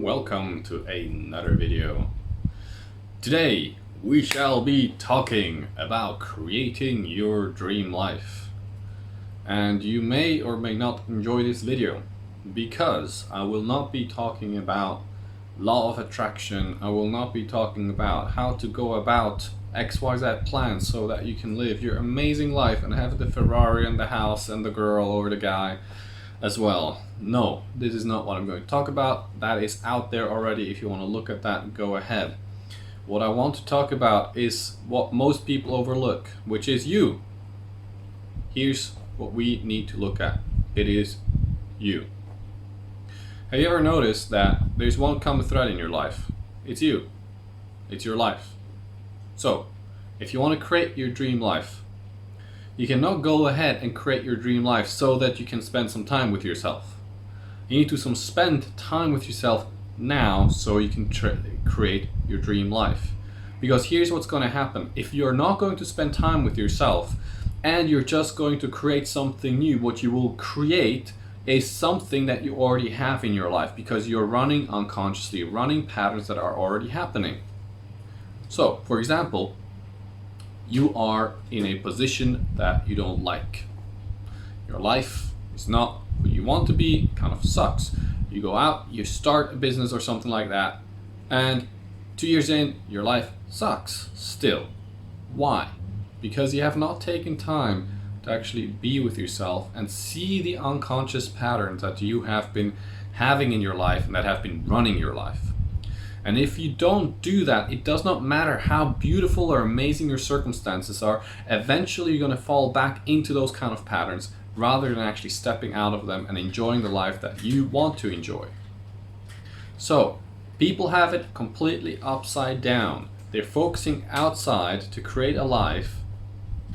and welcome to another video. Today we shall be talking about creating your dream life. And you may or may not enjoy this video because I will not be talking about law of attraction. I will not be talking about how to go about XYZ plans so that you can live your amazing life and have the Ferrari and the house and the girl or the guy as well. No, this is not what I'm going to talk about. That is out there already. If you want to look at that, go ahead. What I want to talk about is what most people overlook, which is you. Here's what we need to look at. It is you. Have you ever noticed that there's one common thread in your life? It's you. It's your life. So, if you want to create your dream life, you cannot go ahead and create your dream life so that you can spend some time with yourself. You need to spend time with yourself now so you can create your dream life. Because here's what's going to happen. If you're not going to spend time with yourself and you're just going to create something new, what you will create is something that you already have in your life because you're running unconsciously, running patterns that are already happening. So, for example, you are in a position that you don't like. Your life is not what you want to be, kind of sucks. You go out, you start a business or something like that, and 2 years in, your life sucks still. Why? Because you have not taken time to actually be with yourself and see the unconscious patterns that you have been having in your life and that have been running your life. And if you don't do that, it does not matter how beautiful or amazing your circumstances are, eventually you're going to fall back into those kind of patterns rather than actually stepping out of them and enjoying the life that you want to enjoy. So, people have it completely upside down. They're focusing outside to create a life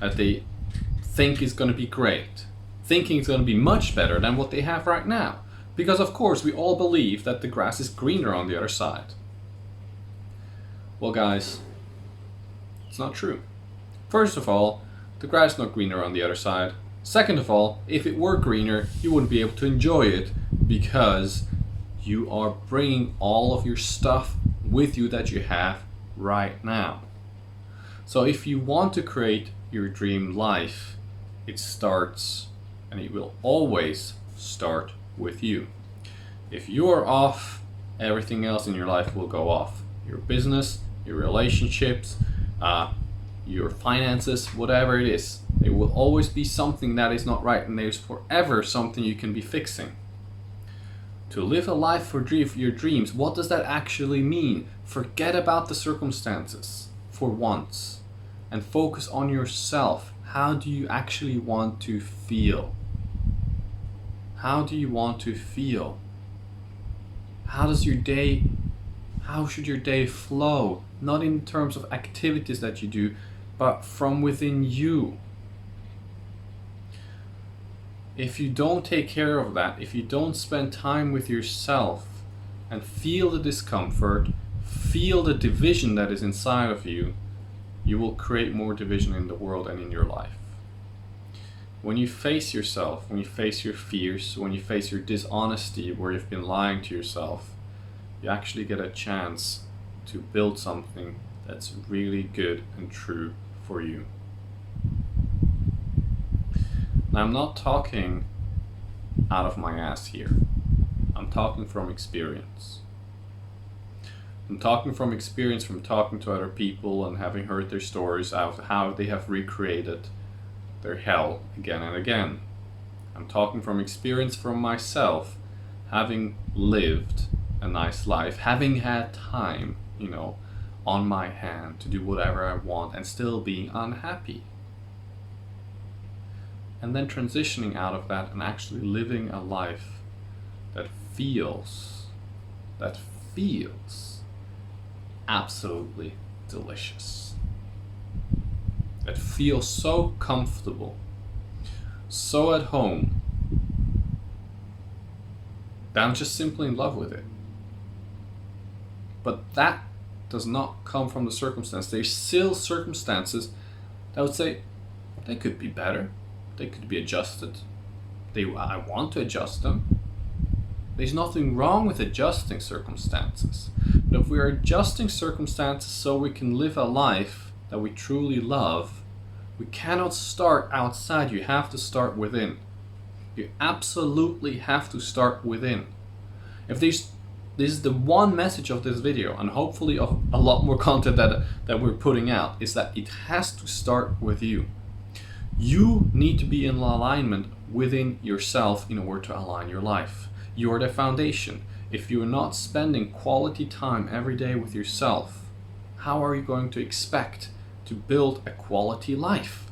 that they think is going to be great, thinking it's going to be much better than what they have right now. Because of course we all believe that the grass is greener on the other side. Well guys, it's not true. First of all, the grass is not greener on the other side. Second of all, if it were greener, you wouldn't be able to enjoy it because you are bringing all of your stuff with you that you have right now. So if you want to create your dream life, it starts and it will always start with you. If you are off, everything else in your life will go off. Your business, your relationships, your finances, whatever it is. There will always be something that is not right, and there's forever something you can be fixing. To live a life for your dreams, what does that actually mean? Forget about the circumstances for once and focus on yourself. How do you actually want to feel? How do you want to feel? How should your day flow? Not in terms of activities that you do, but from within you. If you don't take care of that, if you don't spend time with yourself and feel the discomfort, feel the division that is inside of you, you will create more division in the world and in your life. When you face yourself, when you face your fears, when you face your dishonesty where you've been lying to yourself, you actually get a chance to build something that's really good and true for you. Now, I'm not talking out of my ass here. I'm talking from experience. I'm talking from experience from talking to other people and having heard their stories of how they have recreated their hell again and again. I'm talking from experience from myself, having lived a nice life, having had time, on my hand to do whatever I want and still being unhappy. And then transitioning out of that and actually living a life that feels absolutely delicious. That feels so comfortable, so at home, that I'm just simply in love with it. But that does not come from the circumstance. There's still circumstances that I would say they could be better. They could be adjusted. I want to adjust them. There's nothing wrong with adjusting circumstances. But if we're adjusting circumstances so we can live a life that we truly love, we cannot start outside. You have to start within. You absolutely have to start within. If this is the one message of this video, and hopefully of a lot more content that we're putting out, is that it has to start with you. You need to be in alignment within yourself in order to align your life. You're the foundation. If you're not spending quality time every day with yourself, how are you going to expect to build a quality life?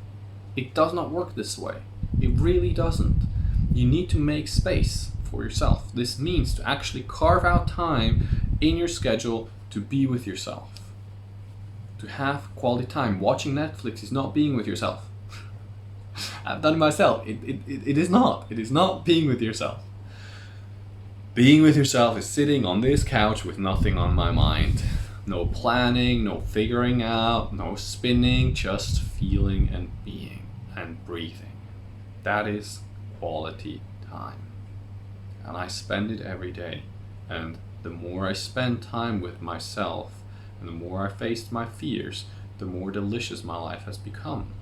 It does not work this way. It really doesn't. You need to make space for yourself. This means to actually carve out time in your schedule to be with yourself. To have quality time. Watching Netflix is not being with yourself. I've done it myself. It is not. It is not being with yourself. Being with yourself is sitting on this couch with nothing on my mind. No planning, no figuring out, no spinning, just feeling and being and breathing. That is quality time. And I spend it every day. And the more I spend time with myself and the more I faced my fears, the more delicious my life has become.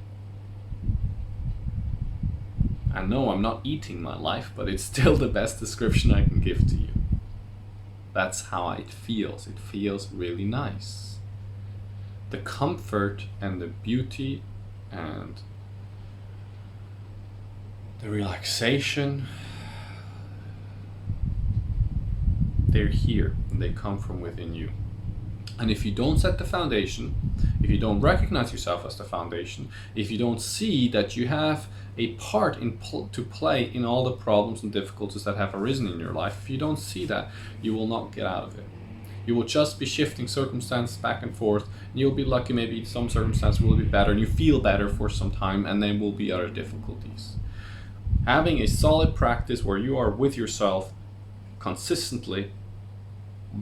I know I'm not eating my life, but it's still the best description I can give to you. That's how it feels. It feels really nice. The comfort and the beauty and the relaxation, they're here and they come from within you. And if you don't set the foundation, if you don't recognize yourself as the foundation, if you don't see that you have a part to play in all the problems and difficulties that have arisen in your life, if you don't see that, you will not get out of it. You will just be shifting circumstances back and forth, and you'll be lucky, maybe some circumstances will be better and you feel better for some time, and then will be other difficulties. Having a solid practice where you are with yourself consistently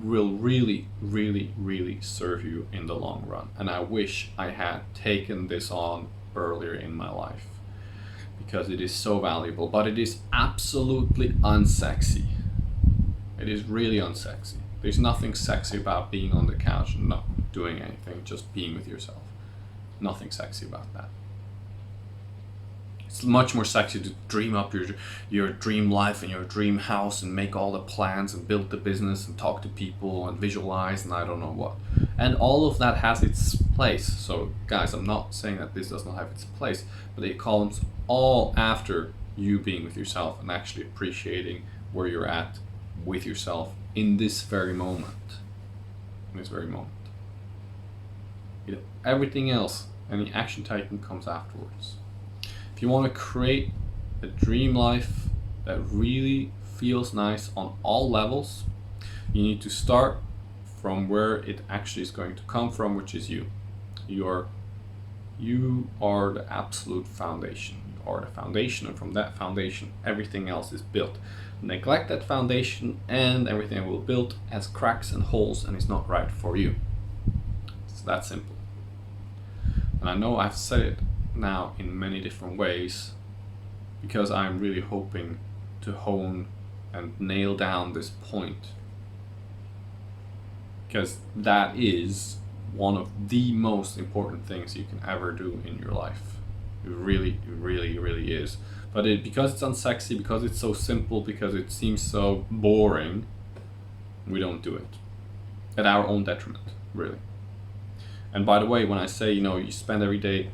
will really, really, really serve you in the long run. And I wish I had taken this on earlier in my life, because it is so valuable, but it is absolutely unsexy. It is really unsexy. There's nothing sexy about being on the couch and not doing anything, just being with yourself. Nothing sexy about that. It's much more sexy to dream up your dream life and your dream house and make all the plans and build the business and talk to people and visualize and I don't know what. And all of that has its place. So guys, I'm not saying that this does not have its place, but it comes all after you being with yourself and actually appreciating where you're at with yourself in this very moment. In this very moment. You know, everything else, any action taken comes afterwards. If you want to create a dream life that really feels nice on all levels, you need to start from where it actually is going to come from, which is you. You are the absolute foundation. You are the foundation, and from that foundation, everything else is built. Neglect that foundation, and everything will build has cracks and holes, and is not right for you. It's that simple. And I know I've said it now in many different ways, because I'm really hoping to hone and nail down this point, because that is one of the most important things you can ever do in your life. It really is. But because it's unsexy, because it's so simple, because it seems so boring, we don't do it at our own detriment, really. And by the way, when I say, you spend every day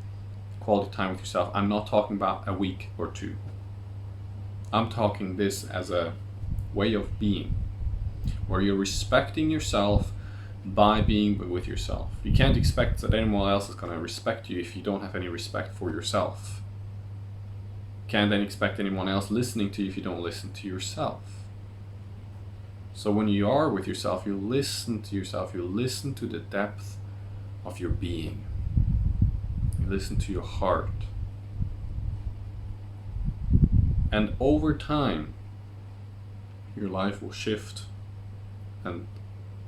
quality time with yourself, I'm not talking about a week or two. I'm talking this as a way of being, where you're respecting yourself by being with yourself. You can't expect that anyone else is going to respect you if you don't have any respect for yourself. You can't then expect anyone else listening to you if you don't listen to yourself. So when you are with yourself, you listen to yourself, you listen to the depth of your being. Listen to your heart. And over time, your life will shift and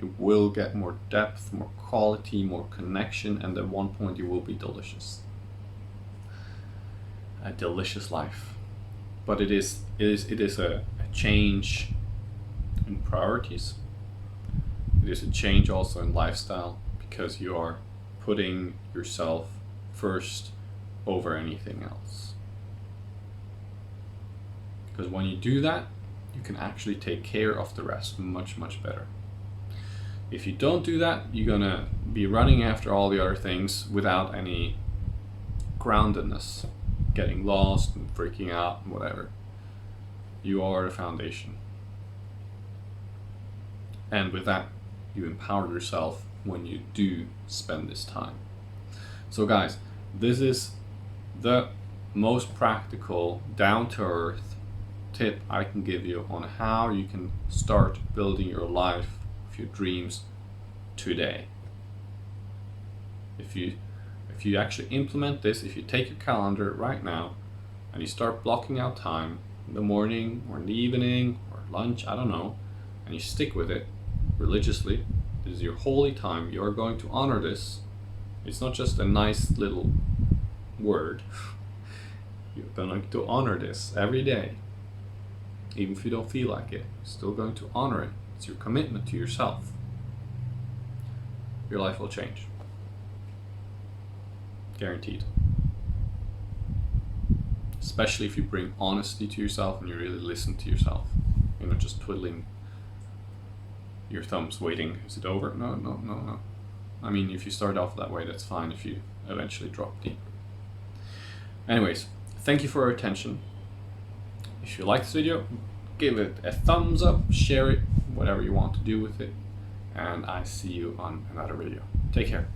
it will get more depth, more quality, more connection, and at one point you will be delicious. A delicious life. But it is a change in priorities. It is a change also in lifestyle, because you are putting yourself first over anything else. Because when you do that, you can actually take care of the rest much, much better. If you don't do that, you're gonna be running after all the other things without any groundedness, getting lost and freaking out and whatever. You are the foundation. And with that, you empower yourself when you do spend this time. So guys, this is the most practical, down-to-earth tip I can give you on how you can start building your life of your dreams today. If you actually implement this, if you take your calendar right now and you start blocking out time in the morning or in the evening or lunch, I don't know, and you stick with it religiously, this is your holy time, you are going to honor this. It's not just a nice little word. You're going to honor this every day. Even if you don't feel like it, you're still going to honor it. It's your commitment to yourself. Your life will change. Guaranteed. Especially if you bring honesty to yourself and you really listen to yourself. You're not just twiddling your thumbs waiting, is it over? No. I mean, if you start off that way, that's fine if you eventually drop deep. Anyways, thank you for your attention. If you like this video, give it a thumbs up, share it, whatever you want to do with it, and I see you on another video. Take care.